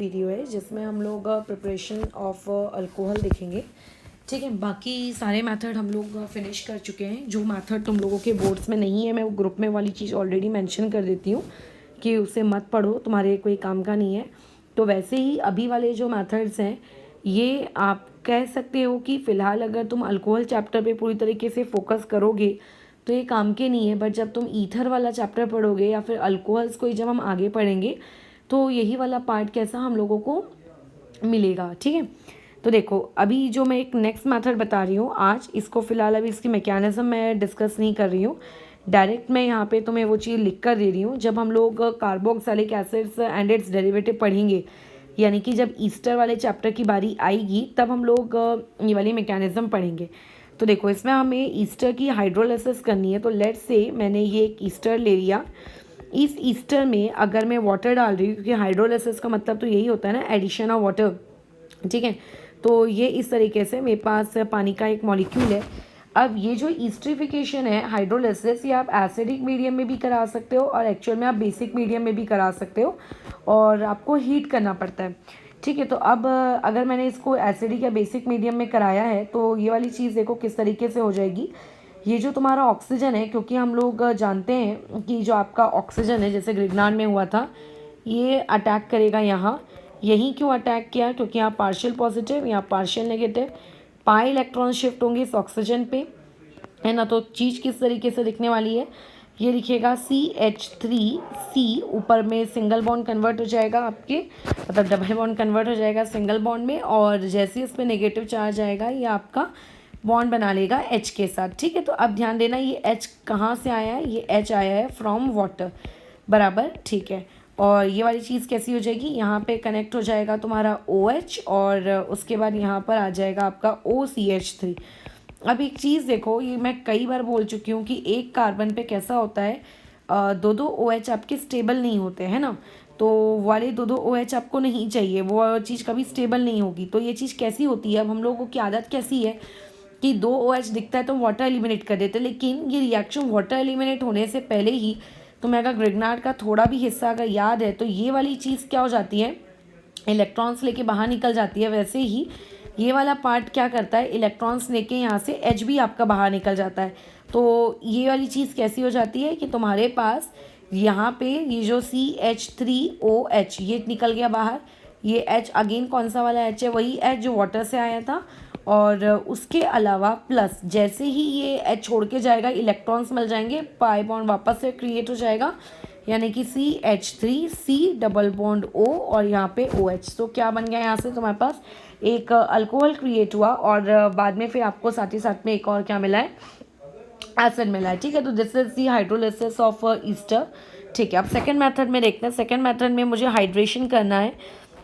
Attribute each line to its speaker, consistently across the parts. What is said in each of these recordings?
Speaker 1: Video है जिसमें हम लोग प्रिपरेशन ऑफ अल्कोहल देखेंगे। ठीक है, बाकी सारे मेथड हम लोग फिनिश कर चुके हैं। जो मेथड तुम लोगों के बोर्ड्स में नहीं है, मैं वो ग्रुप में वाली चीज़ ऑलरेडी मेंशन कर देती हूँ कि उसे मत पढ़ो, तुम्हारे कोई काम का नहीं है। तो वैसे ही अभी वाले जो मेथड्स हैं ये आप कह सकते हो कि फ़िलहाल अगर तुम अल्कोहल चैप्टर पे पूरी तरीके से फोकस करोगे तो ये काम के नहीं है, बट जब तुम ईथर वाला चैप्टर पढ़ोगे या फिर अल्कोहल्स को जब हम आगे पढ़ेंगे तो यही वाला पार्ट कैसा हम लोगों को मिलेगा। ठीक है, तो देखो अभी जो मैं एक नेक्स्ट मेथड बता रही हूँ आज, इसको फ़िलहाल अभी इसकी मैकेनिज़्म मैं डिस्कस नहीं कर रही हूँ, डायरेक्ट मैं यहाँ पे तुम्हें वो चीज़ लिख कर दे रही हूँ। जब हम लोग carboxylic acids and it's derivative पढ़ेंगे, यानी कि जब ईस्टर वाले चैप्टर की बारी आएगी तब हम लोग ये वाली मैकेनिज़्म पढ़ेंगे। तो देखो इसमें हमें ईस्टर की हाइड्रोलिसिस करनी है। तो लेट्स से मैंने ये एक ईस्टर ले लिया। इस ईस्टर में अगर मैं वाटर डाल रही हूँ, क्योंकि हाइड्रोलिसिस का मतलब तो यही होता है ना, एडिशन ऑफ वाटर। ठीक है, तो ये इस तरीके से मेरे पास पानी का एक मॉलिक्यूल है। अब ये जो ईस्ट्रिफिकेशन है, हाइड्रोलिसिस, ये आप एसिडिक मीडियम में भी करा सकते हो और एक्चुअल में आप बेसिक मीडियम में भी करा सकते हो और आपको हीट करना पड़ता है। ठीक है, तो अब अगर मैंने इसको एसिडिक या बेसिक मीडियम में कराया है तो ये वाली चीज़ देखो किस तरीके से हो जाएगी। ये जो तुम्हारा ऑक्सीजन है, क्योंकि हम लोग जानते हैं कि जो आपका ऑक्सीजन है जैसे ग्रिग्नार्ड में हुआ था, ये अटैक करेगा यहाँ। यहीं क्यों अटैक किया? क्योंकि यहाँ पार्शियल पॉजिटिव, यहाँ partial negative, pi electron shift होंगे इस ऑक्सीजन पे, है ना। तो चीज़ किस तरीके से दिखने वाली है, ये लिखेगा CH3C, ऊपर में सिंगल बॉन्ड कन्वर्ट हो जाएगा आपके, मतलब डबल बॉन्ड कन्वर्ट हो जाएगा सिंगल बॉन्ड में, और जैसे इस पर नेगेटिव चार्ज आएगा ये आपका बॉन्ड बना लेगा H के साथ। ठीक है, तो अब ध्यान देना ये H कहाँ से आया है, ये H आया है फ्रॉम वाटर, बराबर। ठीक है, और ये वाली चीज़ कैसी हो जाएगी, यहाँ पे कनेक्ट हो जाएगा तुम्हारा OH और उसके बाद यहाँ पर आ जाएगा आपका OCH3। अब एक चीज़ देखो, ये मैं कई बार बोल चुकी हूँ कि एक कार्बन पे कैसा होता है, दो दो OH आपके स्टेबल नहीं होते हैं ना। तो वाले दो दो OH आपको नहीं चाहिए, वो चीज़ कभी स्टेबल नहीं होगी। तो ये चीज़ कैसी होती है, अब हम लोगों की आदत कैसी है कि दो OH दिखता है तो वाटर एलिमिनेट कर देते हैं, लेकिन ये रिएक्शन वाटर एलिमिनेट होने से पहले ही तुम्हें अगर ग्रिग्नार्ड का थोड़ा भी हिस्सा अगर याद है तो ये वाली चीज़ क्या हो जाती है, इलेक्ट्रॉन्स लेके बाहर निकल जाती है। वैसे ही ये वाला पार्ट क्या करता है, इलेक्ट्रॉन्स लेके यहाँ से H भी आपका बाहर निकल जाता है। तो ये वाली चीज़ कैसी हो जाती है कि तुम्हारे पास यहाँ पे ये जो CH3OH ये निकल गया बाहर, ये H अगेन कौन सा वाला H है, वही H जो वाटर से आया था, और उसके अलावा प्लस जैसे ही ये H छोड़ के जाएगा इलेक्ट्रॉन्स मिल जाएंगे, पाई बॉन्ड वापस से क्रिएट हो जाएगा, यानी कि CH3C डबल बॉन्ड O और यहाँ पे OH। तो क्या बन गया, यहाँ से तुम्हारे पास एक अल्कोहल क्रिएट हुआ और बाद में फिर आपको साथ ही साथ में एक और क्या मिला है, एसिड मिला है। ठीक है, तो this is the hydrolysis of Easter. ठीक है, अब सेकंड मेथड में देखते हैं। सेकंड मेथड में मुझे हाइड्रेशन करना है।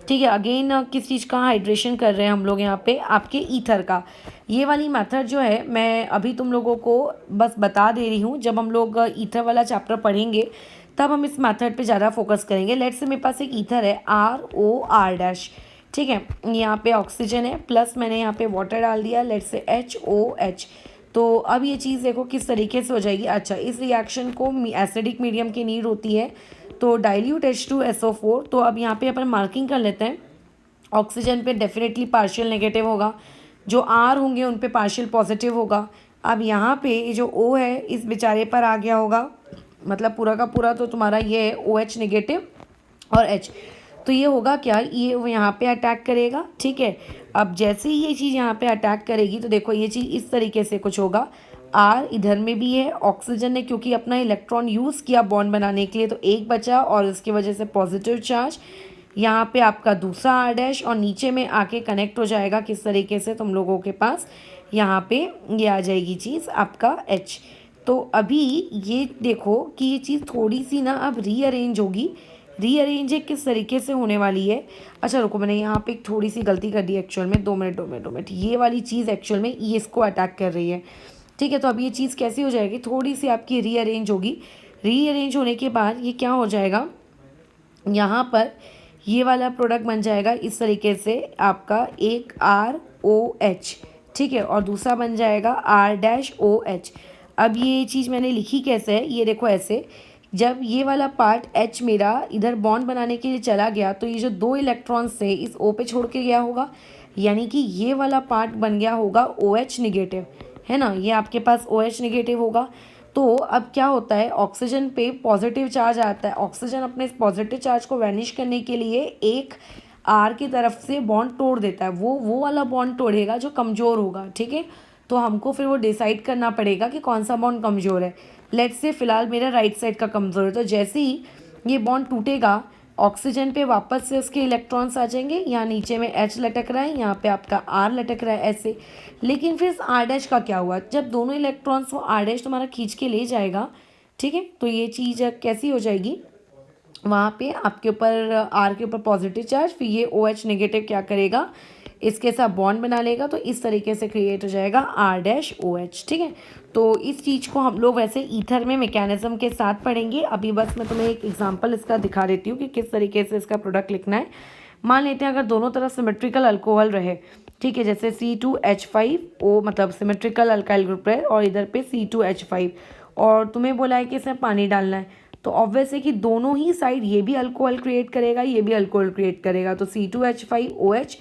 Speaker 1: ठीक है, अगेन किस चीज़ का हाइड्रेशन कर रहे हैं हम लोग यहाँ पे, आपके ईथर का। ये वाली मेथड जो है मैं अभी तुम लोगों को बस बता दे रही हूँ, जब हम लोग ईथर वाला चैप्टर पढ़ेंगे तब हम इस मेथड पे ज़्यादा फोकस करेंगे। लेट्स से मेरे पास एक ईथर है ROR'। ठीक है, यहाँ पे ऑक्सीजन है, प्लस मैंने यहाँ पे वाटर डाल दिया, लेट्स से HOH। तो अब ये चीज़ देखो किस तरीके से हो जाएगी। अच्छा, इस रिएक्शन को एसिडिक मीडियम की नीड होती है, तो डाइल्यूट H2SO4। तो अब यहाँ पे अपन मार्किंग कर लेते हैं। ऑक्सीजन पे डेफिनेटली पार्शियल नेगेटिव होगा, जो R होंगे उन पे पार्शियल पॉजिटिव होगा। अब यहाँ पे ये जो O है इस बेचारे पर आ गया होगा, मतलब पूरा का पूरा तो तुम्हारा ये है OH नेगेटिव और H। तो ये होगा क्या, ये यहाँ पे अटैक करेगा। ठीक है, अब जैसे ही ये चीज़ यहाँ पे अटैक करेगी तो देखो ये चीज़ इस तरीके से कुछ होगा। R इधर में भी है, ऑक्सीजन ने क्योंकि अपना इलेक्ट्रॉन यूज़ किया बॉन्ड बनाने के लिए तो एक बचा और इसकी वजह से पॉजिटिव चार्ज। यहाँ पे आपका दूसरा R' और नीचे में आके कनेक्ट हो जाएगा किस तरीके से, तुम लोगों के पास यहाँ पे ये आ जाएगी चीज़ आपका H। तो अभी ये देखो कि ये चीज़ थोड़ी सी ना अब रीअरेंज होगी। रीअरेंज किस तरीके से होने वाली है, अच्छा रुको मैंने यहाँ पे एक थोड़ी सी गलती कर दी एक्चुअल में, 2 मिनट। ये वाली चीज़ एक्चुअल में ये इसको अटैक कर रही है। ठीक है, तो अब ये चीज़ कैसी हो जाएगी, थोड़ी सी आपकी रीअरेंज होगी। रीअरेंज होने के बाद ये क्या हो जाएगा, यहाँ पर ये वाला प्रोडक्ट बन जाएगा इस तरीके से आपका एक ROH। ठीक है, और दूसरा बन जाएगा R'OH। अब ये चीज़ मैंने लिखी कैसे है, ये देखो ऐसे, जब ये वाला पार्ट H मेरा इधर बॉन्ड बनाने के लिए चला गया तो ये जो 2 इलेक्ट्रॉन्स थे इस O पे छोड़ के गया होगा, यानी कि ये वाला पार्ट बन गया होगा OH निगेटिव, है ना। ये आपके पास OH निगेटिव होगा। तो अब क्या होता है, ऑक्सीजन पे पॉजिटिव चार्ज आता है। ऑक्सीजन अपने इस पॉजिटिव चार्ज को वैनिश करने के लिए एक R की तरफ से बॉन्ड तोड़ देता है। वो वाला बॉन्ड तोड़ेगा जो कमज़ोर होगा, ठीक है। तो हमको फिर वो डिसाइड करना पड़ेगा कि कौन सा बॉन्ड कमज़ोर है। लेट्स से फ़िलहाल मेरा राइट साइड का कमज़ोर है, तो जैसे ही ये बॉन्ड टूटेगा ऑक्सीजन पे वापस से उसके इलेक्ट्रॉन्स आ जाएंगे। यहाँ नीचे में H लटक रहा है, यहाँ पे आपका R लटक रहा है ऐसे। लेकिन फिर इस R डैश का क्या हुआ, जब दोनों इलेक्ट्रॉन्स वो R डैश तुम्हारा खींच के ले जाएगा, ठीक है। तो ये चीज़ कैसी हो जाएगी, वहाँ पे आपके ऊपर R के ऊपर पॉजिटिव चार्ज, फिर ये OH नेगेटिव क्या करेगा, इसके साथ बॉन्ड बना लेगा। तो इस तरीके से क्रिएट हो जाएगा R डैश OH, ठीक है। तो इस चीज़ को हम लोग वैसे ईथर में मैकेनिज्म के साथ पढ़ेंगे। अभी बस मैं तुम्हें एक एग्जांपल इसका दिखा देती हूँ कि किस तरीके से इसका प्रोडक्ट लिखना है। मान लेते हैं अगर दोनों तरफ सिमेट्रिकल अल्कोहल रहे, ठीक है, जैसे C2H5O मतलब सिमेट्रिकल अल्काइल ग्रुप रहे और इधर पे C2H5, और तुम्हें बोला है कि इसमें पानी डालना है, तो ऑब्वियस है कि दोनों ही साइड ये भी अल्कोहल क्रिएट करेगा, ये भी अल्कोहल क्रिएट करेगा। तो C2H5OH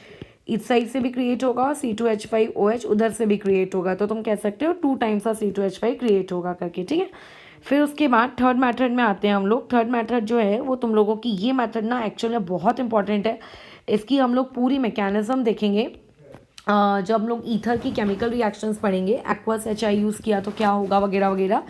Speaker 1: इस साइड से भी क्रिएट होगा और C2H5OH उधर से भी क्रिएट होगा। तो तुम कह सकते हो 2 टाइम्स का C2H5 क्रिएट होगा करके, ठीक है। फिर उसके बाद थर्ड मेथड में आते हैं हम लोग। थर्ड मेथड जो है वो तुम लोगों की ये मेथड ना एक्चुअल में बहुत इंपॉर्टेंट है। इसकी हम लोग पूरी मैकेनिज्म देखेंगे जब हम लोग ईथर की केमिकल रिएक्शंस पढ़ेंगे। एक्वस HI यूज़ किया तो क्या होगा वगैरह वगैरह।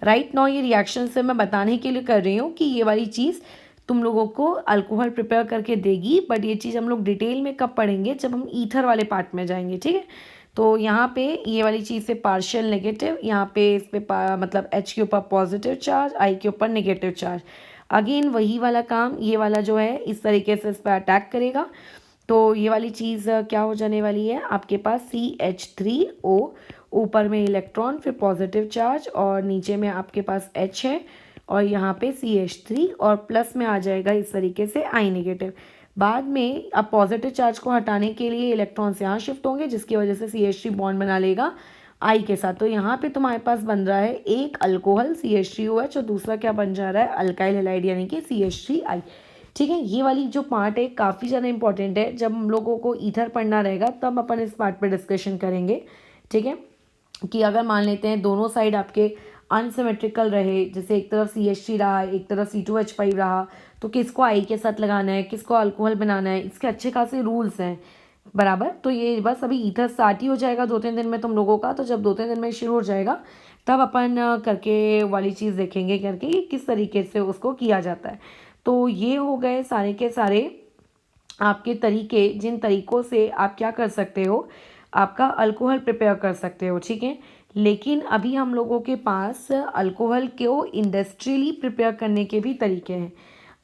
Speaker 1: राइट नाउ ये रिएक्शन से मैं बताने के लिए कर रही हूँ कि ये वाली चीज़ तुम लोगों को अल्कोहल प्रिपेयर करके देगी, बट ये चीज़ हम लोग डिटेल में कब पढ़ेंगे, जब हम ईथर वाले पार्ट में जाएंगे, ठीक है। तो यहाँ पे ये वाली चीज़ से पार्शियल नेगेटिव, यहाँ पे इस पे मतलब H के ऊपर पॉजिटिव चार्ज, I के ऊपर नेगेटिव चार्ज। अगेन वही वाला काम, ये वाला जो है इस तरीके से इस पर अटैक करेगा। तो ये वाली चीज़ क्या हो जाने वाली है, आपके पास CH3O, ऊपर में इलेक्ट्रॉन, फिर पॉजिटिव चार्ज, और नीचे में आपके पास H है और यहाँ पे CH3 और प्लस में आ जाएगा इस तरीके से I नेगेटिव। बाद में अब पॉजिटिव चार्ज को हटाने के लिए इलेक्ट्रॉन्स यहाँ शिफ्ट होंगे, जिसकी वजह से CH3 बॉन्ड बना लेगा I के साथ। तो यहाँ पे तुम्हारे पास बन रहा है एक अल्कोहल CH3OH और दूसरा क्या बन जा रहा है, अल्काइल हैलाइड यानी कि CH3I, ठीक है। ये वाली जो पार्ट है काफ़ी ज़्यादा इंपॉर्टेंट है। जब हम लोगों को ईथर पढ़ना रहेगा तब अपन इस पार्ट पे डिस्कशन करेंगे, ठीक है। कि अगर मान लेते हैं दोनों साइड आपके अनसिमेट्रिकल रहे, जैसे एक तरफ CH3 रहा, एक तरफ C2H5 रहा, तो किसको I के साथ लगाना है, किसको अल्कोहल बनाना है, इसके अच्छे खासे रूल्स हैं, बराबर। तो ये बस अभी ईथर स्टार्ट ही हो जाएगा 2-3 दिन में तुम लोगों का। तो जब 2-3 दिन में शुरू हो जाएगा तब अपन करके वाली चीज़ देखेंगे करके कि किस तरीके से उसको किया जाता है। तो ये हो गए सारे के सारे आपके तरीके, जिन तरीक़ों से आप क्या कर सकते हो, आपका अल्कोहल प्रिपेयर कर सकते हो, ठीक है। लेकिन अभी हम लोगों के पास अल्कोहल को इंडस्ट्रियली प्रिपेयर करने के भी तरीके हैं।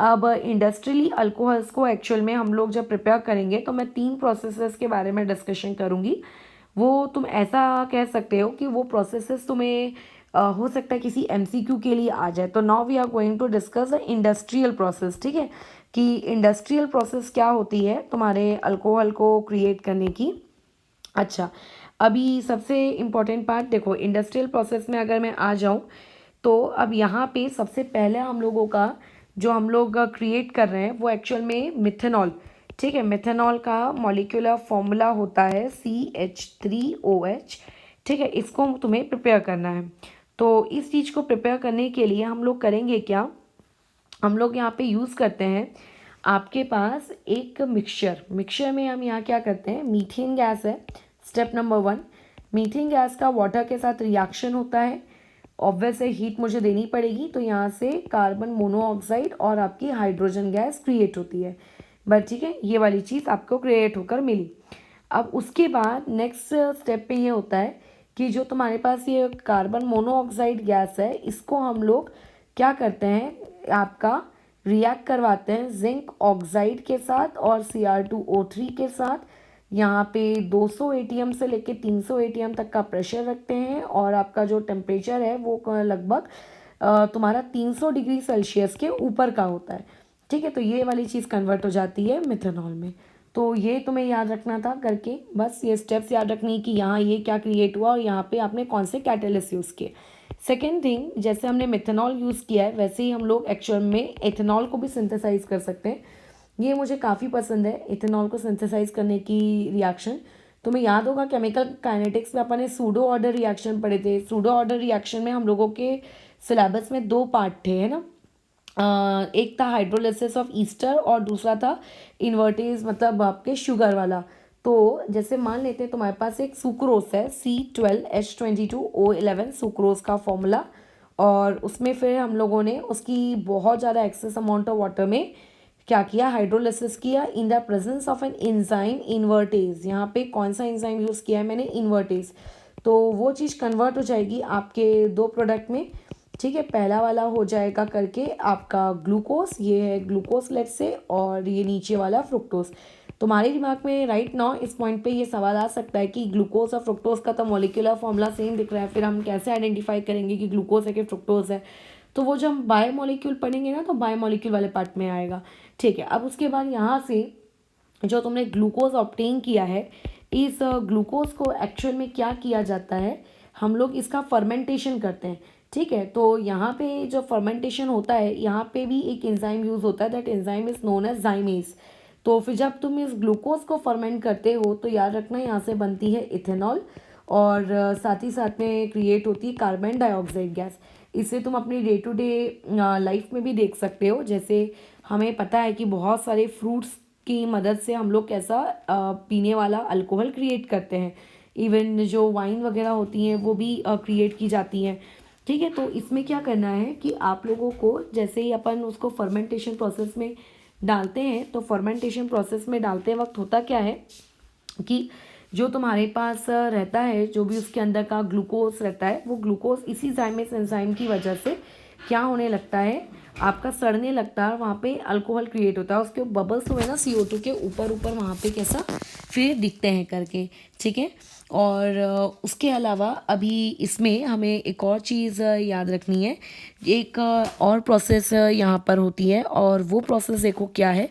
Speaker 1: अब इंडस्ट्रियली अल्कोहल्स को एक्चुअल में हम लोग जब प्रिपेयर करेंगे तो मैं 3 प्रोसेसेस के बारे में डिस्कशन करूँगी। वो तुम ऐसा कह सकते हो कि वो प्रोसेसेस तुम्हें हो सकता है किसी MCQ के लिए आ जाए। तो now we are going to discuss the industrial process, ठीक है, कि इंडस्ट्रियल प्रोसेस क्या होती है तुम्हारे अल्कोहल को क्रिएट करने की। अच्छा, अभी सबसे इम्पॉर्टेंट पार्ट देखो, इंडस्ट्रियल प्रोसेस में अगर मैं आ जाऊँ तो अब यहाँ पे सबसे पहले हम लोगों का जो हम लोग क्रिएट कर रहे हैं वो एक्चुअल में मिथेनॉल, ठीक है। मिथेनॉल का मॉलिक्यूलर फॉर्मूला होता है CH3OH, ठीक है। इसको तुम्हें प्रिपेयर करना है। तो इस चीज़ को प्रिपेयर करने के लिए हम लोग करेंगे क्या, हम लोग यहाँ पे यूज़ करते हैं, आपके पास एक मिक्सचर में हम यहाँ क्या करते हैं, मीथेन गैस है। स्टेप नंबर 1, मीथेन गैस का वाटर के साथ रिएक्शन होता है, ऑब्वियस है हीट मुझे देनी पड़ेगी, तो यहाँ से कार्बन मोनोऑक्साइड और आपकी हाइड्रोजन गैस क्रिएट होती है, बट ठीक है, ये वाली चीज़ आपको क्रिएट होकर मिली। अब उसके बाद नेक्स्ट स्टेप पे ये होता है कि जो तुम्हारे पास ये कार्बन मोनोऑक्साइड गैस है, इसको हम लोग क्या करते हैं, आपका रिएक्ट करवाते हैं जिंक ऑक्साइड के साथ और Cr2O3 के साथ। यहाँ पे 200 ATM से लेके 300 ATM तक का प्रेशर रखते हैं और आपका जो टेम्परेचर है वो लगभग तुम्हारा 300 डिग्री सेल्सियस के ऊपर का होता है, ठीक है। तो ये वाली चीज़ कन्वर्ट हो जाती है मिथेनॉल में। तो ये तुम्हें याद रखना था करके, बस ये स्टेप्स याद रखनी कि यहाँ ये क्या क्रिएट हुआ और यहाँ पे आपने कौन से कैटलिस्ट यूज़ किए, सेकेंड थिंग, जैसे हमने मेथनॉल यूज़ किया है वैसे ही हम लोग एक्चुअल में एथेनॉल को भी सिंथेसाइज कर सकते हैं। ये मुझे काफ़ी पसंद है एथेनॉल को सिंथेसाइज करने की रिएक्शन। तुम्हें याद होगा केमिकल काइनेटिक्स में अपन ने सूडो ऑर्डर रिएक्शन पढ़े थे। सूडो ऑर्डर रिएक्शन में हम लोगों के सिलेबस में 2 पार्ट थे, है ना। एक था हाइड्रोलिसिस ऑफ ईस्टर और दूसरा था इन्वर्टेज, मतलब आपके शुगर वाला। तो जैसे मान लेते हैं तुम्हारे पास एक सुक्रोज है C12H22O11 सुक्रोज का फॉर्मूला, और उसमें फिर हम लोगों ने उसकी बहुत ज़्यादा एक्सेस अमाउंट ऑफ वाटर में क्या किया, हाइड्रोलिसिस किया in the presence of an enzyme invertase. यहाँ पे कौन सा एंजाइम यूज़ किया है मैंने, इन्वर्टेज। तो वो चीज़ कन्वर्ट हो जाएगी आपके 2 प्रोडक्ट में, ठीक है। पहला वाला हो जाएगा करके आपका ग्लूकोज, ये है ग्लूकोज लेट से, और ये नीचे वाला फ्रुक्टोज। तुम्हारे दिमाग में राइट नाउ इस पॉइंट पे ये सवाल आ सकता है कि ग्लूकोज और फ्रुक्टोज का तो मॉलिक्यूलर फॉर्मूला सेम दिख रहा है, फिर हम कैसे आइडेंटिफाई करेंगे कि ग्लूकोज है कि फ्रुक्टोज है। तो वो जब हम बायो मॉलिक्यूल पढ़ेंगे ना तो बायो मॉलिक्यूल वाले पार्ट में आएगा, ठीक है। अब उसके बाद यहाँ से जो तुमने ग्लूकोज ऑब्टेन किया है, इस ग्लूकोज को एक्चुअल में क्या किया जाता है, हम लोग इसका फर्मेंटेशन करते हैं, ठीक है। तो यहाँ पे जो फर्मेंटेशन होता है यहाँ पे भी एक एंजाइम यूज़ होता है, that enzyme is known as zymase. तो फिर जब तुम इस ग्लूकोज को फर्मेंट करते हो तो याद रखना यहाँ से बनती है इथेनॉल, और साथ ही साथ में क्रिएट होती है कार्बन डाइऑक्साइड गैस। इसे तुम अपनी डे टू डे लाइफ में भी देख सकते हो। जैसे हमें पता है कि बहुत सारे फ्रूट्स की मदद से हम लोग कैसा पीने वाला अल्कोहल क्रिएट करते हैं। इवन जो वाइन वगैरह होती हैं वो भी क्रिएट की जाती हैं, ठीक है। तो इसमें क्या करना है कि आप लोगों को जैसे ही अपन उसको फर्मेंटेशन प्रोसेस में डालते हैं, तो फर्मेंटेशन प्रोसेस में डालते वक्त होता क्या है कि जो तुम्हारे पास रहता है, जो भी उसके अंदर का ग्लूकोज रहता है, वो ग्लूकोज इसी जाइमेस एंजाइम की वजह से क्या होने लगता है, आपका सड़ने लगता है, वहाँ पे अल्कोहल क्रिएट होता है। उसके बबल्स हुए ना CO2 के ऊपर ऊपर वहाँ पे कैसा फिर दिखते हैं करके, ठीक है। और उसके अलावा अभी इसमें हमें एक और चीज़ याद रखनी है। एक और प्रोसेस यहाँ पर होती है, और वो प्रोसेस देखो क्या है।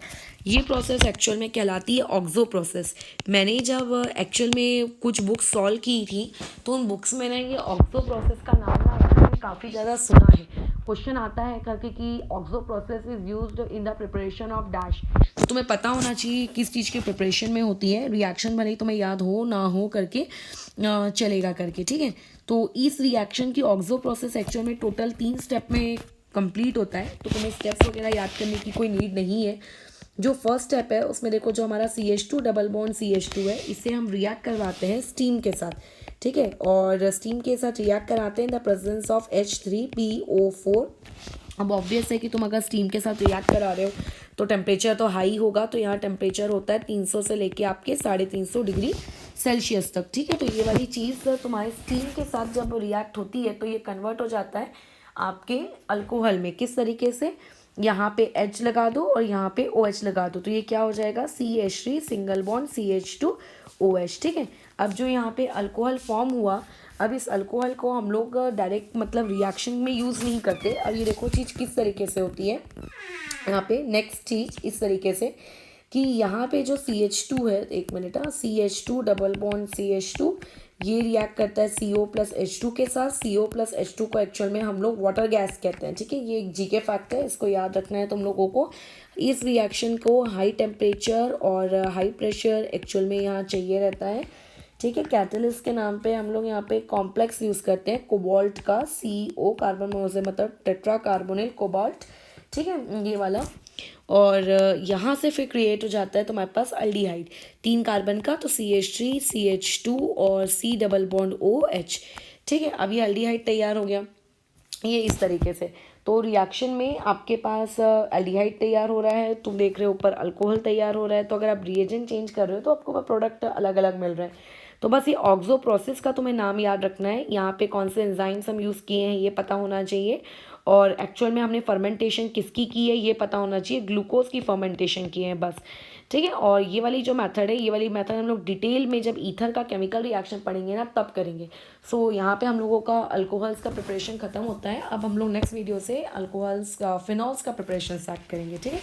Speaker 1: ये प्रोसेस एक्चुअल में कहलाती है ऑक्सो प्रोसेस। मैंने जब एक्चुअल में कुछ बुक्स सॉल्व की थी तो उन बुक्स में ना ये ऑक्सो प्रोसेस का नाम ना मैंने काफ़ी ज़्यादा सुना है। क्वेश्चन आता है करके कि oxo process is used in the preparation of dash. तो तुम्हें पता होना चाहिए किस चीज़ के प्रिपरेशन में होती है रिएक्शन, भले ही तुम्हें याद हो ना हो करके चलेगा करके, ठीक है। तो इस रिएक्शन की ऑक्सो प्रोसेस एक्चुअल में टोटल 3 स्टेप में कंप्लीट होता है। तो तुम्हें स्टेप्स वगैरह याद करने की कोई नीड नहीं है। जो फर्स्ट स्टेप है उसमें देखो, जो हमारा CH2 डबल बॉन्ड CH2 है, इसे हम रिएक्ट करवाते हैं स्टीम के साथ, ठीक है। और स्टीम के साथ रिएक्ट कराते हैं in the presence of H3PO4। अब ऑब्वियस है कि तुम अगर स्टीम के साथ रिएक्ट करा रहे हो तो टेम्परेचर तो हाई होगा। तो यहाँ टेम्परेचर होता है 300 से लेके आपके 350 डिग्री सेल्सियस तक, ठीक है। तो ये वाली चीज़ तुम्हारे स्टीम के साथ जब रिएक्ट होती है तो ये कन्वर्ट हो जाता है आपके अल्कोहल में। किस तरीके से, यहाँ पे H लगा दो और यहाँ पे OH लगा दो, तो ये क्या हो जाएगा, CH3 सिंगल बॉन्ड CH2OH, ठीक है। अब जो यहाँ पे अल्कोहल फॉर्म हुआ, अब इस अल्कोहल को हम लोग डायरेक्ट मतलब रिएक्शन में यूज़ नहीं करते। अब ये देखो चीज़ किस तरीके से होती है। यहाँ पे नेक्स्ट चीज़ इस तरीके से कि यहाँ पे जो CH2 है, एक minute, CH2 double bond CH2, ये रिएक्ट करता है CO प्लस H2 के साथ। CO प्लस H2 को एक्चुअल में हम लोग वाटर गैस कहते हैं, ठीक है। ये एक GK फैक्ट है, इसको याद रखना है तुम लोगों को। इस रिएक्शन को हाई टेम्परेचर और हाई प्रेशर एक्चुअल में यहाँ चाहिए रहता है, ठीक है। कैटलिस्ट के नाम पे हम लोग यहाँ पे कॉम्प्लेक्स यूज़ करते हैं कोबाल्ट का, CO कार्बन मोनोऑक्साइड मतलब टेट्रा कार्बोनिल कोबाल्ट, ठीक है, ये वाला। और यहाँ से फिर क्रिएट हो जाता है तुम्हारे पास अल्डिहाइड 3 कार्बन का, तो CH3 CH2 और C डबल बॉन्ड OH, ठीक है। अब ये अल्डिहाइड तैयार हो गया, ये इस तरीके से। तो रिएक्शन में आपके पास अल्डिहाइड तैयार हो रहा है, तुम देख रहे हो ऊपर अल्कोहल तैयार हो रहा है। तो अगर आप रिएजेंट चेंज कर रहे हो तो आपको प्रोडक्ट अलग अलग मिल रहा है। तो बस ये ऑक्सो प्रोसेस का तुम्हें नाम याद रखना है, यहाँ पे कौन से एंजाइम्स हम यूज़ किए हैं ये पता होना चाहिए, और एक्चुअल में हमने फर्मेंटेशन किसकी की है ये पता होना चाहिए, ग्लूकोज की फर्मेंटेशन की है बस, ठीक है। और ये वाली जो मेथड है, ये वाली मेथड हम लोग डिटेल में जब ईथर का केमिकल रिएक्शन पढ़ेंगे ना तब करेंगे। सो यहाँ पे हम लोगों का अल्कोहल्स का प्रिपरेशन ख़त्म होता है। अब हम लोग नेक्स्ट वीडियो से अल्कोहल्स का फिनॉल्स का प्रिपरेशन स्टार्ट करेंगे, ठीक है।